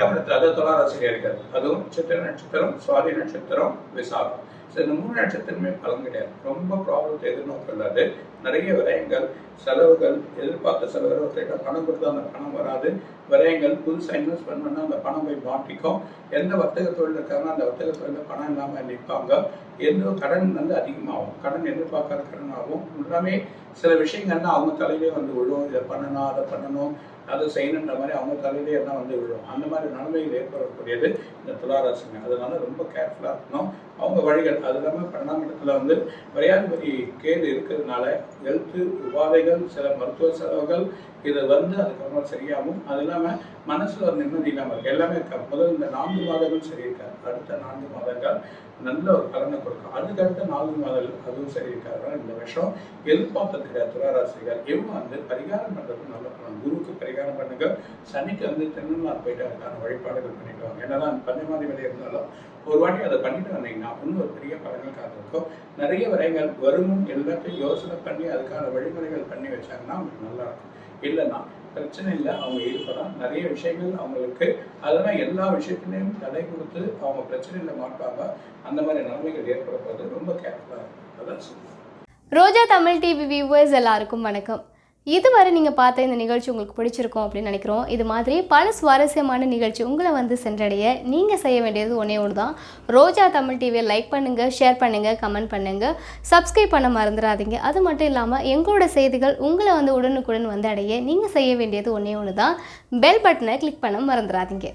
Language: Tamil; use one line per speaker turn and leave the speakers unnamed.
5ஆம் இடத்துல அது துலா ராசியில இருக்காது. அதுவும் சித்திரை நட்சத்திரம், சுவாதி நட்சத்திரம், விசாகம். இந்த 3 நட்சத்திரமே பலன் கிடையாது. ரொம்ப ப்ராப்ளத்தை எதிர்நோக்கலாது. நிறைய விரயங்கள், செலவுகள், எதிர்பார்த்த செலவு, ஒருத்தர் பணம் கொடுத்தா அந்த பணம் வராது. விரயங்கள், புதுசாக இன்வெஸ்ட் பண்ணா அந்த பணம் போய் மாட்டிக்கும். எந்த வர்த்தக தொழில் இருக்காங்க அந்த வர்த்தக தொழிலில் பணம் இல்லாமல் நிற்பாங்க. எந்த கடன் அதிகமாகும். கடன் எதிர்பார்க்காத கடன் ஆகும். எல்லாமே சில விஷயங்கள்னா அவங்க தலையிலே விழும். இதை பண்ணணும், அதை பண்ணணும், அதை செய்யணுன்ற மாதிரி அவங்க தலையிலே எல்லாம் விழும். அந்த மாதிரி நிலைமைகள் ஏற்படக்கூடியது இந்த துளாராசிங்க. அதனால ரொம்ப கேர்ஃபுல்லாக இருக்கணும். அவங்க வழிகள் அது இல்லாமல் 12ஆம் இடத்துல விரையாதிபதி கேது இருக்கிறதுனால ஹெல்த்து உபாதைகள், சில மருத்துவ செலவுகள் இது அதுக்கப்புறம் சரியாகும். அது இல்லாமல் மனசுல நிம்மதி இல்லாமல் இருக்கு. எல்லாமே இருக்கா. முதல் இந்த 4 மாதங்கள் சரி இருக்காது. அடுத்த 4 மாதங்கள் நல்ல ஒரு பலனை கொடுக்கும். அதுக்கு அடுத்த 4 மாதங்கள் அதுவும் சரி இருக்காது. இந்த வருஷம் எதிர்பார்த்திருக்கிற துளாராசிகள் இவங்க பரிகாரம் பண்றது நல்ல பலன். குருவுக்கு பரிகாரம் பண்ணுங்க. சனிக்கு திருநள்ளாறு போயிட்டு அதுக்கான வழிபாடுகள் பண்ணிட்டு வாங்க. என்னதான் பஞ்சமாதி விலை இருந்தாலும் ஒரு வாட்டி அதை பண்ணிட்டு வந்தீங்கன்னா இன்னும் ஒரு பெரிய பலன்கள் காத்திருக்கும். நிறைய விரைகள் வருமுன் எல்லாத்தையும் யோசனை பண்ணி அதுக்கான வழிமுறைகள் பண்ணி வச்சாங்கன்னா அவங்களுக்கு நல்லா இருக்கும். இல்லைன்னா பிரச்சனை இல்லை, அவங்க ஈடுபடலாம். நிறைய விஷயங்கள் அவங்களுக்கு அதெல்லாம் எல்லா விஷயத்திலையும் தடை கொடுத்து அவங்க பிரச்சனையில் மாட்டாங்க. அந்த மாதிரி நிலைமைகள் ஏற்பட போது ரொம்ப கேர்ஃபுல்லாக இருக்கும். அதான் சொல்லுவேன்.
ரோஜா தமிழ் டிவி வியூவர்ஸ் எல்லாருக்கும் வணக்கம். இதுவரை நீங்கள் பார்த்த இந்த நிகழ்ச்சி உங்களுக்கு பிடிச்சிருக்கும் அப்படின்னு நினைக்கிறோம். இது மாதிரி பல சுவாரஸ்யமான நிகழ்ச்சி உங்களை சென்றடைய நீங்கள் செய்ய வேண்டியது ஒன்றே ஒன்று தான். ரோஜா தமிழ் டிவியை லைக் பண்ணுங்கள், ஷேர் பண்ணுங்கள், கமெண்ட் பண்ணுங்கள், சப்ஸ்கிரைப் பண்ண மறந்துடாதீங்க. அது மட்டும் இல்லாமல் எங்களோட செய்திகள் உங்களை உடனுக்குடன் அடைய நீங்கள் செய்ய வேண்டியது ஒன்றே ஒன்று தான். பெல் பட்டனை கிளிக் பண்ண மறந்துடாதீங்க.